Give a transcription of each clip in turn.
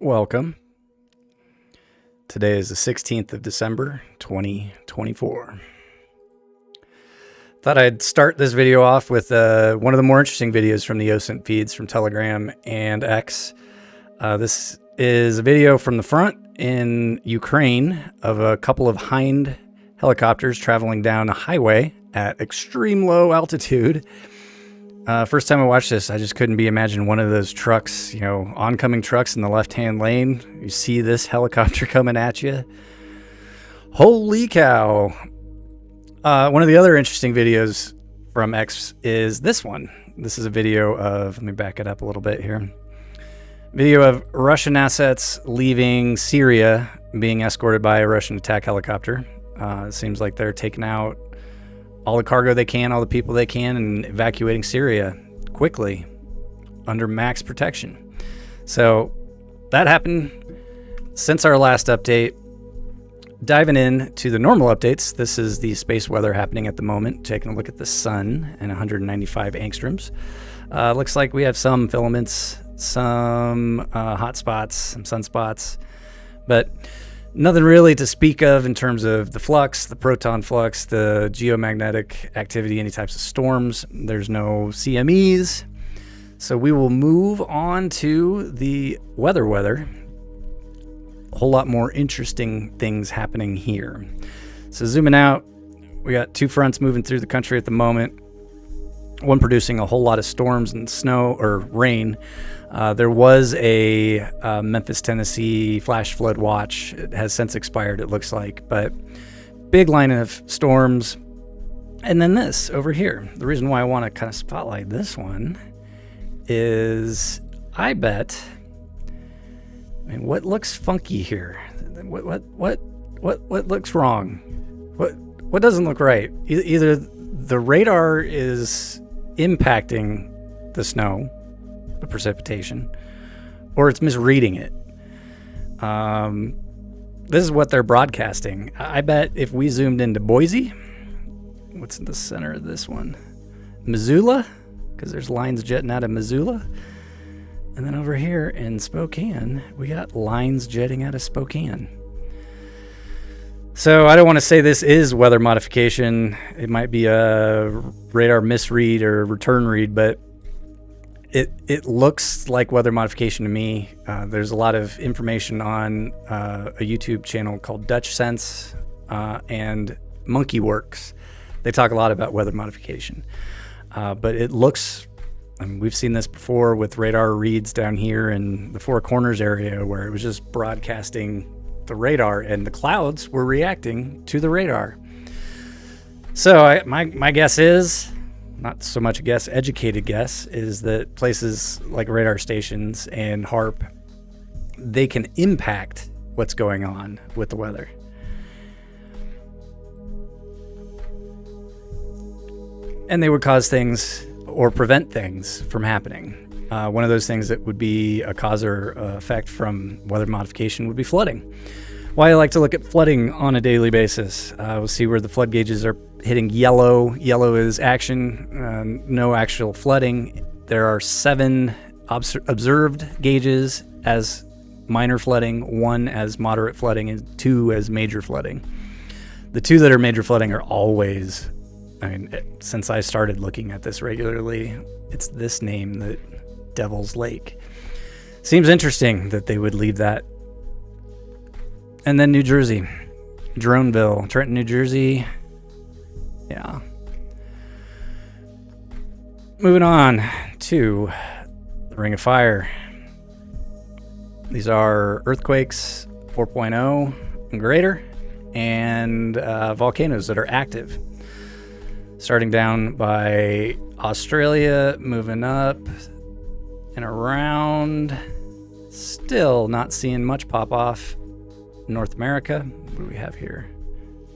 Welcome. Today is the 16th of December, 2024. Thought I'd start this video off with one of the more interesting videos from the OSINT feeds from Telegram and X. This is a video from the front in Ukraine of a couple of Hind helicopters traveling down a highway at extreme low altitude. First time I watched this, I just couldn't imagine one of those trucks, oncoming trucks in the left-hand lane. You see this helicopter coming at you. Holy cow. One of the other interesting videos from X is this one. This is a video of, let me back it up a little bit here. Video of Russian assets leaving Syria being escorted by a Russian attack helicopter. It seems like they're taking out all the cargo they can, all the people they can, and evacuating Syria quickly under max protection. So that happened since our last update. Diving in to the normal updates, this is the space weather happening at the moment. Taking a look at the sun and 195 angstroms. Looks like we have some filaments, some hot spots, some sunspots, but nothing really to speak of in terms of the flux, the proton flux, the geomagnetic activity, any types of storms. There's no CMEs. So we will move on to the weather. A whole lot more interesting things happening here. So zooming out, we got two fronts moving through the country at the moment. One producing a whole lot of storms and snow or rain. There was a Memphis, Tennessee flash flood watch. It has since expired, it looks like, but big line of storms. And then this over here. The reason why I want to kind of spotlight this one is I bet. I mean, what looks funky here? What looks wrong? What doesn't look right? Either the radar is impacting the snow, the precipitation, or it's misreading it. This is what they're broadcasting. I bet if we zoomed into Boise, what's in the center of this one? Missoula, because there's lines jetting out of Missoula. And then over here in Spokane, we got lines jetting out of Spokane. So I don't want to say this is weather modification. It might be a radar misread or return read, but it looks like weather modification to me. There's a lot of information on a YouTube channel called Dutch Sense and Monkey Works. They talk a lot about weather modification. But it looks, I mean, we've seen this before with radar reads down here in the Four Corners area where it was just broadcasting the radar and the clouds were reacting to the radar. So my guess is, not so much a guess, educated guess, is that places like radar stations and HARP, they can impact what's going on with the weather. And they would cause things or prevent things from happening. One of those things that would be a cause or effect from weather modification would be flooding. Why I like to look at flooding on a daily basis. We'll see where the flood gauges are hitting yellow. Yellow is action, no actual flooding. There are 7 observed gauges as minor flooding, 1 as moderate flooding, and 2 as major flooding. The 2 that are major flooding are always, since I started looking at this regularly, it's this name, that Devil's Lake. Seems interesting that they would leave that. And then New Jersey, Droneville, Trenton, New Jersey. Yeah. Moving on to the Ring of Fire. These are earthquakes 4.0 and greater, and volcanoes that are active. Starting down by Australia, moving up and around. Still not seeing much pop off. North America, what do we have here?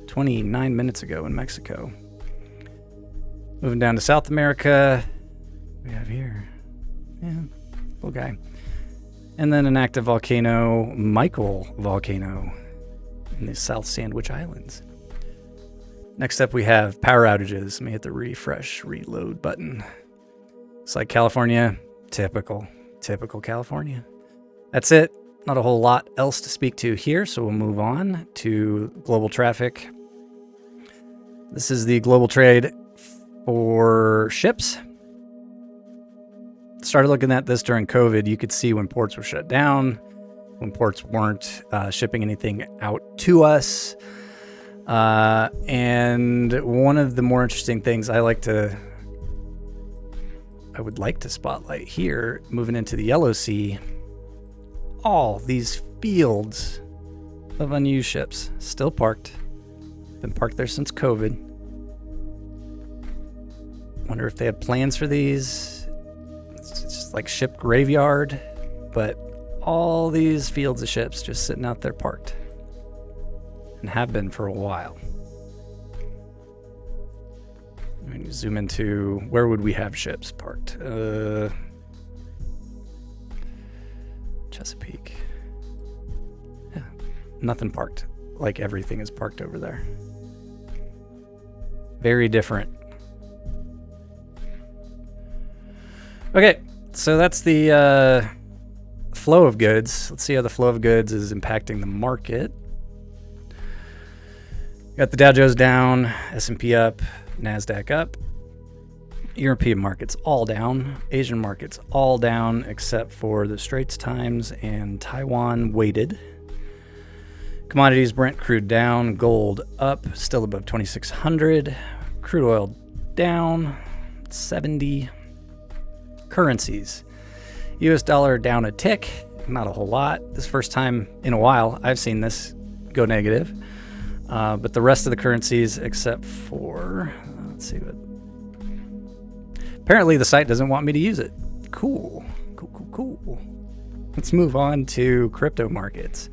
29 minutes ago in Mexico. Moving down to South America, we have here, little guy. And then an active volcano, Michael volcano, in the South Sandwich Islands. Next up, we have power outages. Let me hit the refresh reload button. It's like California, typical California. That's it. Not a whole lot else to speak to here, so we'll move on to global traffic. This is the global trade for ships. Started looking at this during COVID. You could see when ports were shut down, when ports weren't shipping anything out to us. And one of the more interesting things I would like to spotlight here, moving into the Yellow Sea, all these fields of unused ships still parked. Been parked there since COVID. Wonder if they have plans for these. It's just like ship graveyard, but all these fields of ships just sitting out there parked, and have been for a while. Let me zoom into where would we have ships parked. Chesapeake. Yeah, nothing parked. Like everything is parked over there. Very different. Okay, so that's the flow of goods. Let's see how the flow of goods is impacting the market. Got the Dow Jones down, S&P up, NASDAQ up. European markets all down. Asian markets all down except for the Straits Times and Taiwan weighted. Commodities, Brent crude down, gold up, still above 2,600. Crude oil down, 70. Currencies. US dollar down a tick, not a whole lot. This first time in a while I've seen this go negative. But the rest of the currencies, except for, let's see what. Apparently the site doesn't want me to use it. Cool. Let's move on to crypto markets.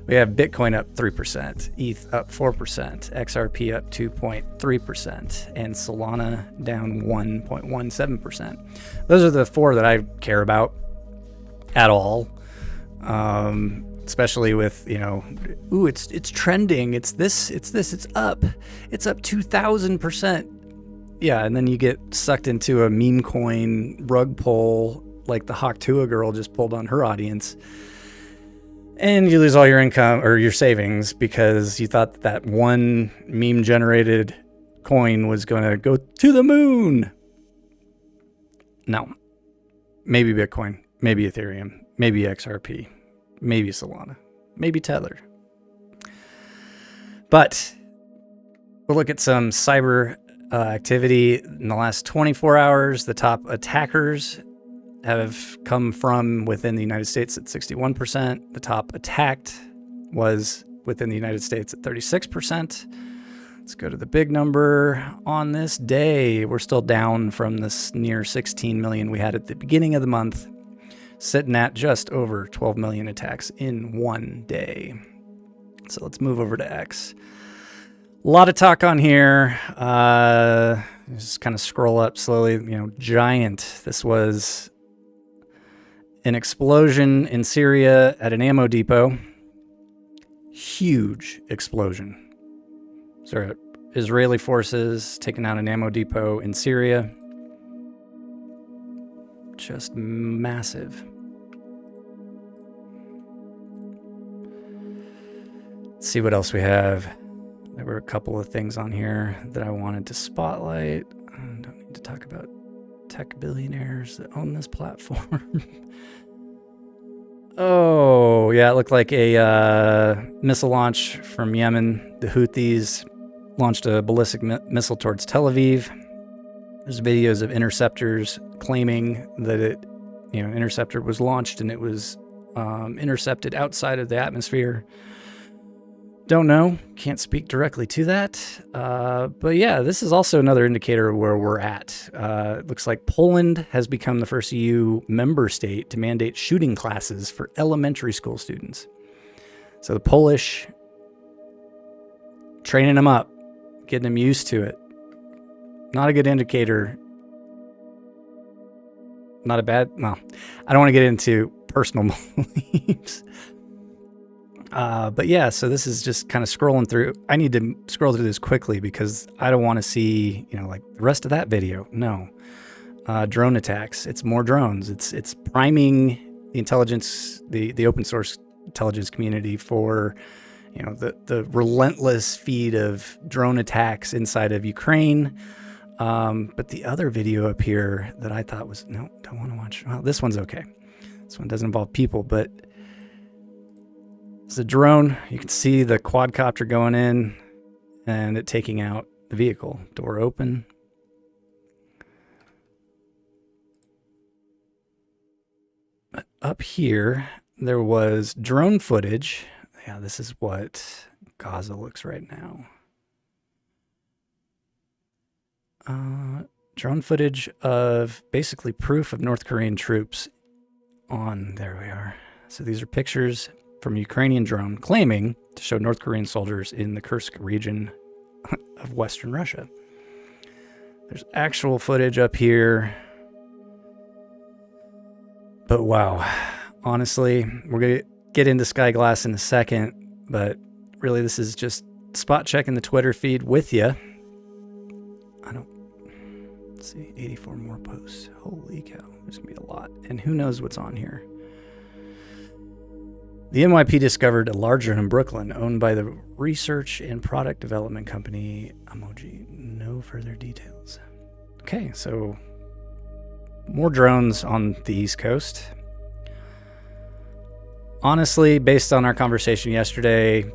We have Bitcoin up 3%, ETH up 4%, XRP up 2.3%, and Solana down 1.17%. Those are the four that I care about at all. Especially with, it's trending, it's up 2,000%. Yeah, and then you get sucked into a meme coin rug pull like the Hawktua girl just pulled on her audience. And you lose all your income or your savings because you thought that one meme generated coin was going to go to the moon. No. Maybe Bitcoin, maybe Ethereum, maybe XRP. Maybe Solana, maybe Tether. But we'll look at some cyber activity in the last 24 hours. The top attackers have come from within the United States at 61%. The top attacked was within the United States at 36%. Let's go to the big number. On this day, we're still down from this near 16 million we had at the beginning of the month, sitting at just over 12 million attacks in one day. So let's move over to X. A lot of talk on here. Just kind of scroll up slowly. Giant. This was an explosion in Syria at an ammo depot. Huge explosion. So Israeli forces taking out an ammo depot in Syria. Just massive. Let's see what else we have. There were a couple of things on here that I wanted to spotlight. I don't need to talk about tech billionaires that own this platform. Oh, yeah, it looked like a missile launch from Yemen. The Houthis launched a ballistic missile towards Tel Aviv. There's videos of interceptors claiming that interceptor was launched and it was intercepted outside of the atmosphere. Don't know. Can't speak directly to that. But yeah, this is also another indicator of where we're at. It looks like Poland has become the first EU member state to mandate shooting classes for elementary school students. So the Polish, training them up, getting them used to it. Not a good indicator. Not a bad, well, I don't want to get into personal beliefs. But yeah, so this is just kind of scrolling through. I need to scroll through this quickly because I don't want to see, like the rest of that video. No. Drone attacks. It's more drones. It's priming intelligence, the open source intelligence community for, the relentless feed of drone attacks inside of Ukraine. But the other video up here that I thought was, no, don't want to watch. Well, this one's okay. This one doesn't involve people, but it's a drone. You can see the quadcopter going in and it taking out the vehicle. Door open. But up here, there was drone footage. Yeah, this is what Gaza looks right now. Drone footage of basically proof of North Korean troops on, there we are. So these are pictures from a Ukrainian drone claiming to show North Korean soldiers in the Kursk region of Western Russia. There's actual footage up here. But wow, honestly, we're going to get into Skyglass in a second, but really this is just spot checking the Twitter feed with you. Let's see, 84 more posts. Holy cow, there's going to be a lot. And who knows what's on here. The NYP discovered a large drone in Brooklyn owned by the research and product development company Emoji. No further details. Okay, so more drones on the East Coast. Honestly, based on our conversation yesterday,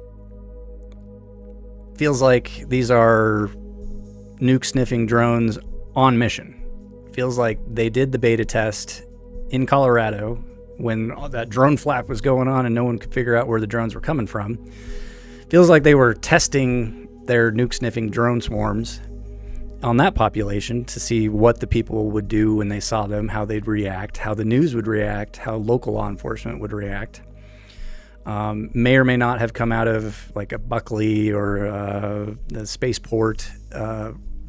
feels like these are nuke sniffing drones on mission. Feels like they did the beta test in Colorado when all that drone flap was going on and no one could figure out where the drones were coming from. Feels like they were testing their nuke sniffing drone swarms on that population to see what the people would do when they saw them, how they'd react, how the news would react, how local law enforcement would react. May or may not have come out of like a Buckley or the spaceport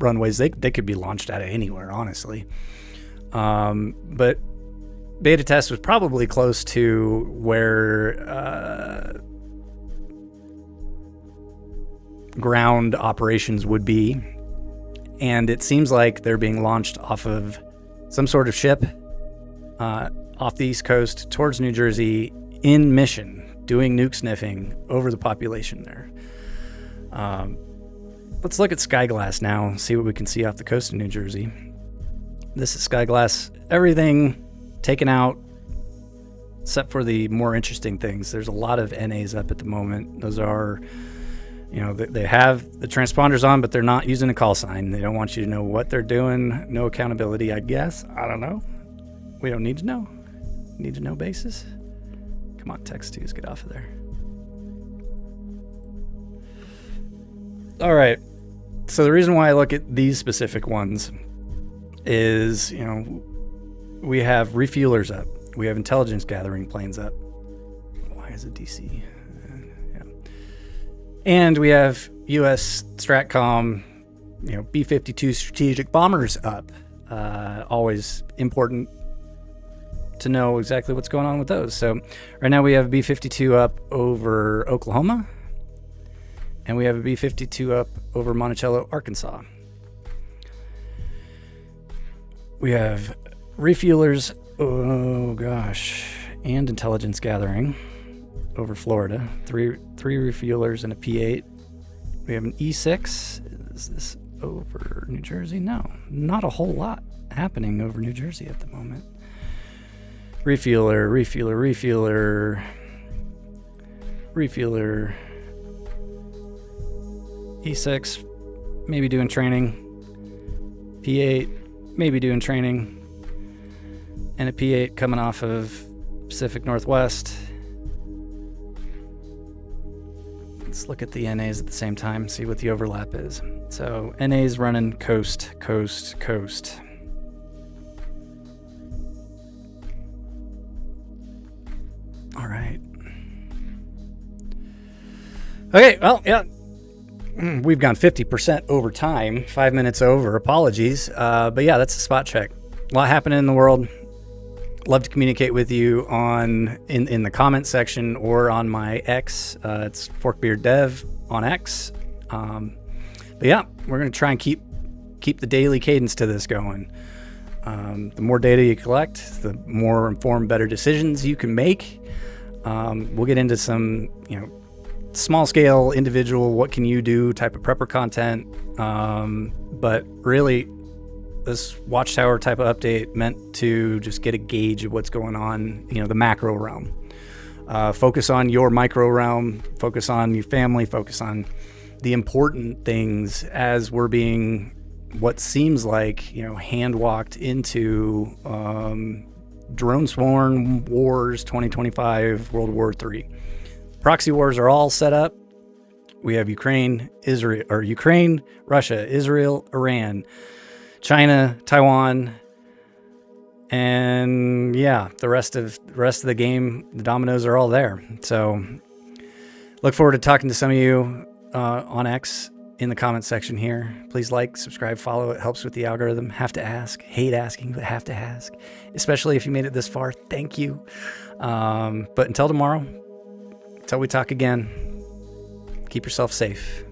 runways. They could be launched out of anywhere, honestly. But beta test was probably close to where ground operations would be. And it seems like they're being launched off of some sort of ship off the East Coast towards New Jersey in mission, doing nuke sniffing over the population there. Let's look at Skyglass now, see what we can see off the coast of New Jersey. This is Skyglass. Everything taken out except for the more interesting things. There's a lot of NAs up at the moment. Those are, they have the transponders on, but they're not using a call sign. They don't want you to know what they're doing. No accountability, I guess. I don't know. We don't need to know. Need to know basis. Come on, text twos, get off of there. All right. So the reason why I look at these specific ones is, we have refuelers up. We have intelligence gathering planes up. Why is it DC? Yeah. And we have U.S. Stratcom, B-52 strategic bombers up. Always important to know exactly what's going on with those. So right now we have a B-52 up over Oklahoma. And we have a B-52 up over Monticello, Arkansas. We have refuelers, and intelligence gathering over Florida. Three refuelers and a P-8. We have an E-6. Is this over New Jersey? No, not a whole lot happening over New Jersey at the moment. Refueler. E6, maybe doing training. P8, maybe doing training. And a P8 coming off of Pacific Northwest. Let's look at the NAs at the same time, see what the overlap is. So NAs running coast. All right. Okay, well, yeah. We've gone 50% over time, 5 minutes over. Apologies. But yeah, that's a spot check. A lot happening in the world. Love to communicate with you in the comment section or on my X. It's ForkbeardDev on X. But yeah, we're going to try and keep the daily cadence to this going. The more data you collect, the more informed, better decisions you can make. We'll get into some, small scale, individual, what can you do type of prepper content. But really, this Watchtower type of update meant to just get a gauge of what's going on, the macro realm. Focus on your micro realm, focus on your family, focus on the important things as we're being what seems like, hand-walked into drone-sworn wars 2025, World War III. Proxy wars are all set up. We have Ukraine, Russia, Israel, Iran, China, Taiwan, and the rest of the game, the dominoes are all there. So look forward to talking to some of you on X in the comment section here. Please like, subscribe, follow. It helps with the algorithm. Have to ask. Hate asking, but have to ask. Especially if you made it this far. Thank you. But until tomorrow, until we talk again, keep yourself safe.